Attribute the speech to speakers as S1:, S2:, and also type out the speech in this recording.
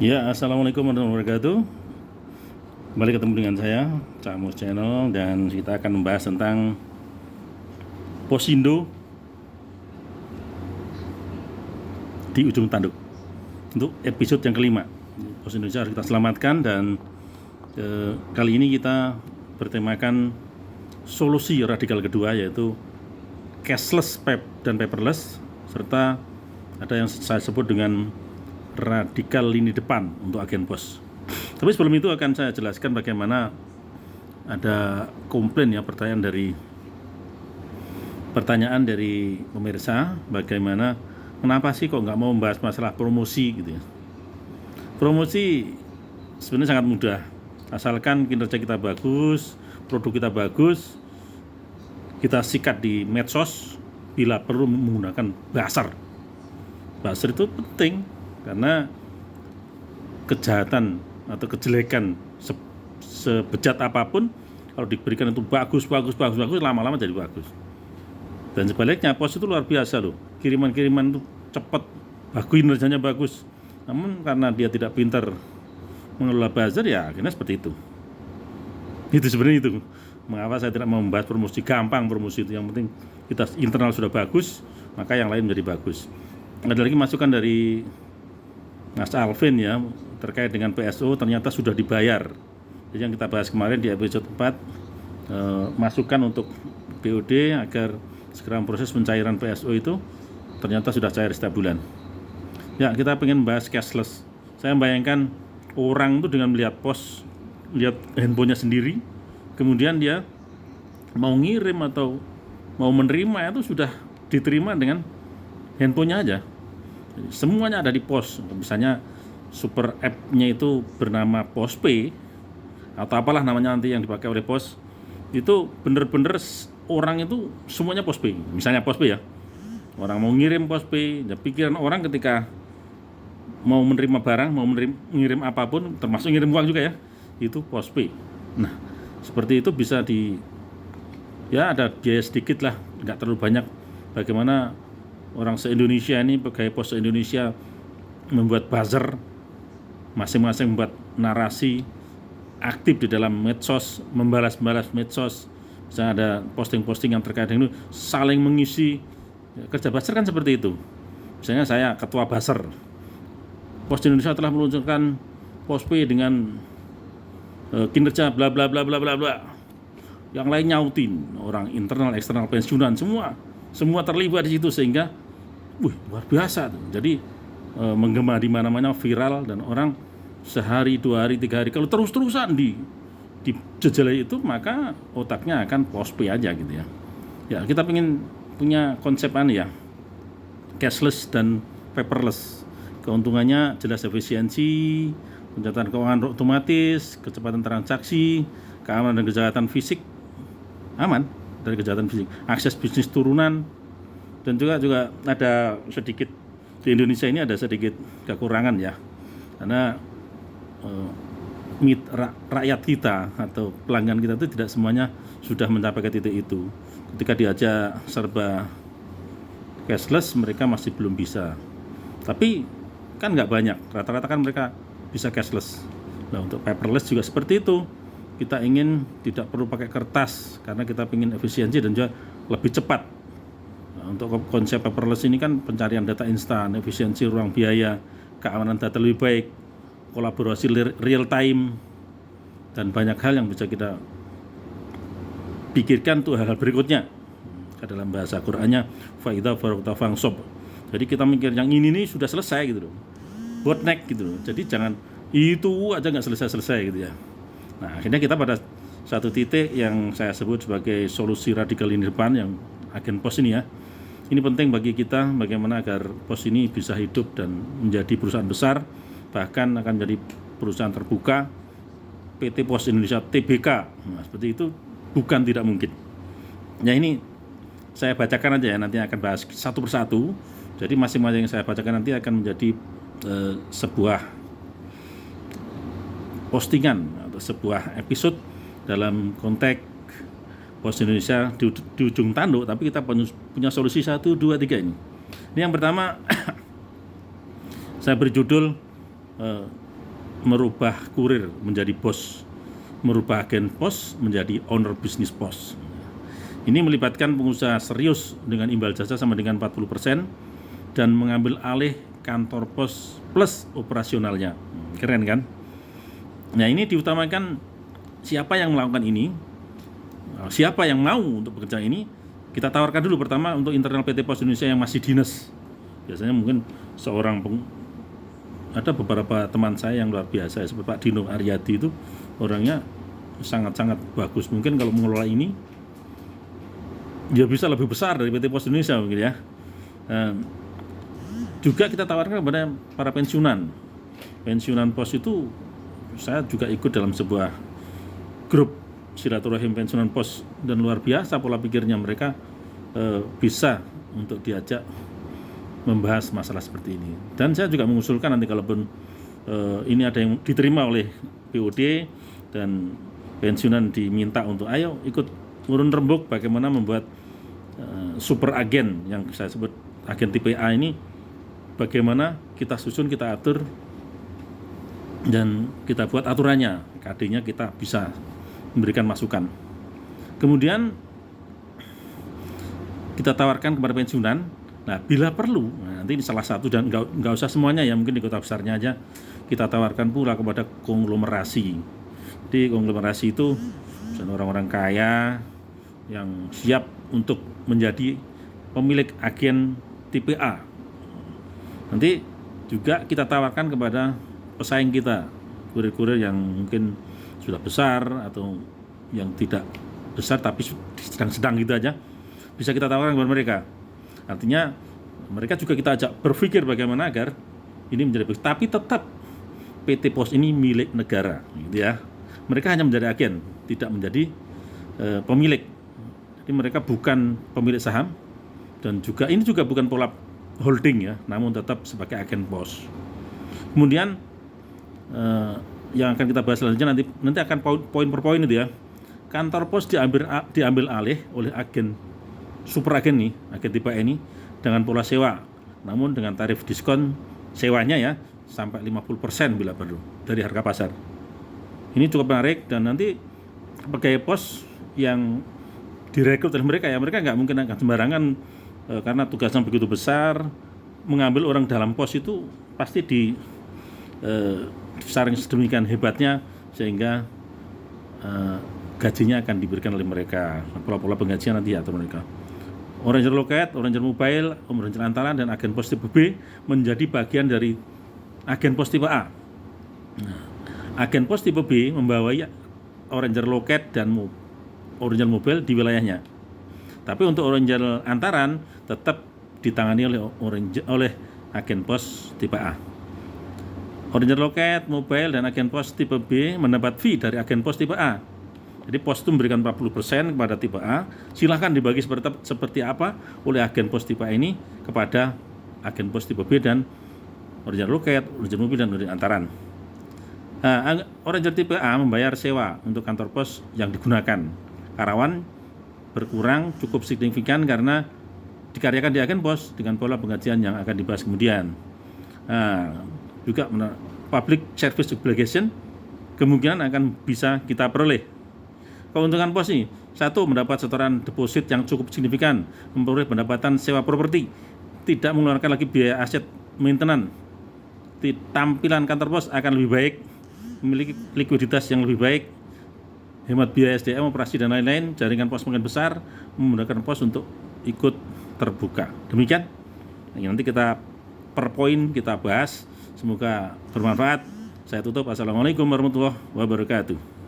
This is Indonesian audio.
S1: Ya, assalamualaikum warahmatullahi wabarakatuh. Kembali ketemu dengan saya, Camus Channel, dan kita akan membahas tentang Posindo di ujung tanduk. Untuk episode yang kelima, Pos Indonesia harus kita selamatkan, dan kali ini kita bertemakan solusi radikal kedua, yaitu cashless dan paperless, serta ada yang saya sebut dengan radikal lini depan untuk agen pos. Tapi sebelum itu akan saya jelaskan bagaimana ada komplain ya, pertanyaan dari pemirsa, bagaimana kenapa sih kok nggak mau membahas masalah promosi gitu ya. Promosi sebenarnya sangat mudah, asalkan kinerja kita bagus, produk kita bagus, kita sikat di medsos, bila perlu menggunakan buzzer. Buzzer itu penting karena kejahatan atau kejelekan sebejat apapun, kalau diberikan itu bagus, lama-lama jadi bagus. Dan sebaliknya, pos itu luar biasa loh, kiriman-kiriman itu cepat, bagus, kinerjanya bagus, namun karena dia tidak pintar mengelola buzzer, ya akhirnya seperti itu. Itu sebenarnya itu mengapa saya tidak mau membahas promosi. Gampang promosi itu, yang penting kita internal sudah bagus, maka yang lain menjadi bagus. Ada lagi masukan dari Mas Alvin ya, terkait dengan PSO, ternyata sudah dibayar. Jadi yang kita bahas kemarin di episode 4, masukan untuk BOD agar segera proses pencairan PSO itu ternyata sudah cair setiap bulan. Ya, kita pengen bahas cashless. Saya membayangkan orang itu dengan melihat pos, lihat handphonenya sendiri, kemudian dia mau ngirim atau mau menerima itu sudah diterima dengan handphonenya aja. Semuanya ada di pos. Misalnya super app-nya itu bernama Pospay atau apalah namanya nanti yang dipakai oleh pos, itu bener-bener orang itu semuanya Pospay. Misalnya Pospay ya, orang mau ngirim Pospay, ya pikiran orang ketika mau menerima barang, mau ngirim apapun, termasuk ngirim uang juga ya, itu Pospay. Nah, seperti itu bisa ya ada biaya sedikit lah, nggak terlalu banyak. Bagaimana orang se-Indonesia ini, pegawai pos se-Indonesia membuat buzzer, masing-masing membuat narasi, aktif di dalam medsos, membalas medsos. Misalnya ada posting-posting yang terkait dengan itu, saling mengisi. Kerja buzzer kan seperti itu. Misalnya saya ketua buzzer, Pos Indonesia telah meluncurkan Pospay dengan kinerja bla bla bla bla bla bla. Yang lain nyautin, orang internal, eksternal, pensiunan, semua terlibat di situ, sehingga luar biasa tuh. Jadi menggema di mana-mana, viral, dan orang sehari, 2 hari, 3 hari kalau terus-terusan dijejelai itu, maka otaknya akan Pospay aja gitu ya. Ya, kita pengen punya konsep ya, cashless dan paperless. Keuntungannya jelas efisiensi, pencatatan keuangan otomatis, kecepatan transaksi, keamanan dan kejahatan fisik aman dari kejahatan fisik, akses bisnis turunan, dan juga ada sedikit di Indonesia ini ada sedikit kekurangan ya, karena rakyat kita atau pelanggan kita itu tidak semuanya sudah mencapai ke titik itu. Ketika diajak serba cashless, mereka masih belum bisa. Tapi kan nggak banyak, rata-rata kan mereka bisa cashless. Nah, untuk paperless juga seperti itu. Kita ingin tidak perlu pakai kertas karena kita ingin efisiensi dan juga lebih cepat. Nah, untuk konsep paperless ini kan pencarian data instan, efisiensi ruang biaya, keamanan data lebih baik, kolaborasi real time, dan banyak hal yang bisa kita pikirkan tuh hal-hal berikutnya. Dalam bahasa Qur'annya, fa'idha faragta fansab. Jadi kita mikir yang ini nih sudah selesai gitu loh, bottleneck gitu loh. Jadi jangan itu aja nggak selesai gitu ya. Nah, akhirnya kita pada satu titik yang saya sebut sebagai solusi radikal lini depan, yang agen pos ini ya. Ini penting bagi kita, bagaimana agar pos ini bisa hidup dan menjadi perusahaan besar, bahkan akan menjadi perusahaan terbuka, PT Pos Indonesia Tbk. Nah, seperti itu bukan tidak mungkin. Ya, ini saya bacakan aja ya, nanti akan bahas satu persatu. Jadi masing-masing yang saya bacakan nanti akan menjadi sebuah postingan atau sebuah episode dalam konteks Pos Indonesia di ujung tanduk, tapi kita punya solusi 1, 2, 3 ini. Ini yang pertama, saya beri judul merubah kurir menjadi bos, merubah agen pos menjadi owner bisnis pos. Ini melibatkan pengusaha serius dengan imbal jasa sama dengan 40% dan mengambil alih kantor pos plus operasionalnya. Keren kan? Nah, ini diutamakan siapa yang melakukan ini, siapa yang mau untuk bekerja ini. Kita tawarkan dulu pertama untuk internal PT Pos Indonesia yang masih dinas. Biasanya mungkin ada beberapa teman saya yang luar biasa seperti Pak Dino Aryadi, itu orangnya sangat-sangat bagus. Mungkin kalau mengelola ini dia bisa lebih besar dari PT Pos Indonesia mungkin ya. Juga kita tawarkan kepada para pensiunan pos itu. Saya juga ikut dalam sebuah grup silaturahim pensiunan pos, dan luar biasa pola pikirnya mereka, bisa untuk diajak membahas masalah seperti ini. Dan saya juga mengusulkan nanti kalaupun ini ada yang diterima oleh POD dan pensiunan diminta untuk ayo ikut urun rembuk bagaimana membuat super agen yang saya sebut agen tipe A ini, bagaimana kita susun, kita atur, dan kita buat aturannya, KD-nya kita bisa memberikan masukan. Kemudian kita tawarkan kepada pensiunan. Nah, bila perlu, nanti ini salah satu, dan nggak usah semuanya ya, mungkin di kota besarnya aja kita tawarkan pula kepada konglomerasi. Jadi konglomerasi itu misalnya orang-orang kaya yang siap untuk menjadi pemilik agen tipe A. Nanti juga kita tawarkan kepada pesaing kita, kurir-kurir yang mungkin sudah besar atau yang tidak besar tapi sedang-sedang gitu aja, bisa kita tawarkan kepada mereka. Artinya mereka juga kita ajak berpikir bagaimana agar ini menjadi bagus, tapi tetap PT Pos ini milik negara, gitu ya. Mereka hanya menjadi agen, tidak menjadi pemilik. Jadi mereka bukan pemilik saham, dan juga ini juga bukan pola holding ya, namun tetap sebagai agen pos. Kemudian yang akan kita bahas selanjutnya nanti akan poin per poin itu ya. Kantor pos diambil alih oleh agen super agen nih, agen tipe ini dengan pola sewa, namun dengan tarif diskon sewanya ya sampai 50% bila perlu dari harga pasar. Ini cukup menarik, dan nanti pegawai pos yang direkrut oleh mereka ya, mereka nggak mungkin akan sembarangan, karena tugasnya begitu besar. Mengambil orang dalam pos itu pasti disaring sedemikian hebatnya sehingga gajinya akan diberikan oleh mereka. Pola-pola penggajian nanti atur mereka. Oranger Loket, Oranger Mobile, Oranger Antara, dan agen pos tipe B menjadi bagian dari agen pos tipe A. Nah, agen pos tipe B membawai Oranger Loket dan Oranger Mobile di wilayahnya. Tapi untuk Oranger Antaran tetap ditangani oleh agen pos tipe A. Oranger Loket, Mobile, dan agen pos tipe B mendapat fee dari agen pos tipe A. Jadi pos itu memberikan 40% kepada tipe A. Silahkan dibagi seperti apa oleh agen pos tipe A ini kepada agen pos tipe B dan Oranger Loket, Oranger Mobile, dan Oranger Antaran. Nah, Oranger tipe A membayar sewa untuk kantor pos yang digunakan. Karyawan berkurang cukup signifikan karena dikaryakan di agen pos dengan pola penggajian yang akan dibahas kemudian. Nah, juga public service obligation kemungkinan akan bisa kita peroleh. Keuntungan pos ini, satu, mendapat setoran deposit yang cukup signifikan, memperoleh pendapatan sewa properti, tidak mengeluarkan lagi biaya aset maintenance. Tampilan kantor pos akan lebih baik, memiliki likuiditas yang lebih baik, hemat biaya SDM, operasi, dan lain-lain. Jaringan pos makin besar, memudahkan pos untuk ikut terbuka. Demikian, nanti kita per poin kita bahas. Semoga bermanfaat. Saya tutup. Assalamualaikum warahmatullahi wabarakatuh.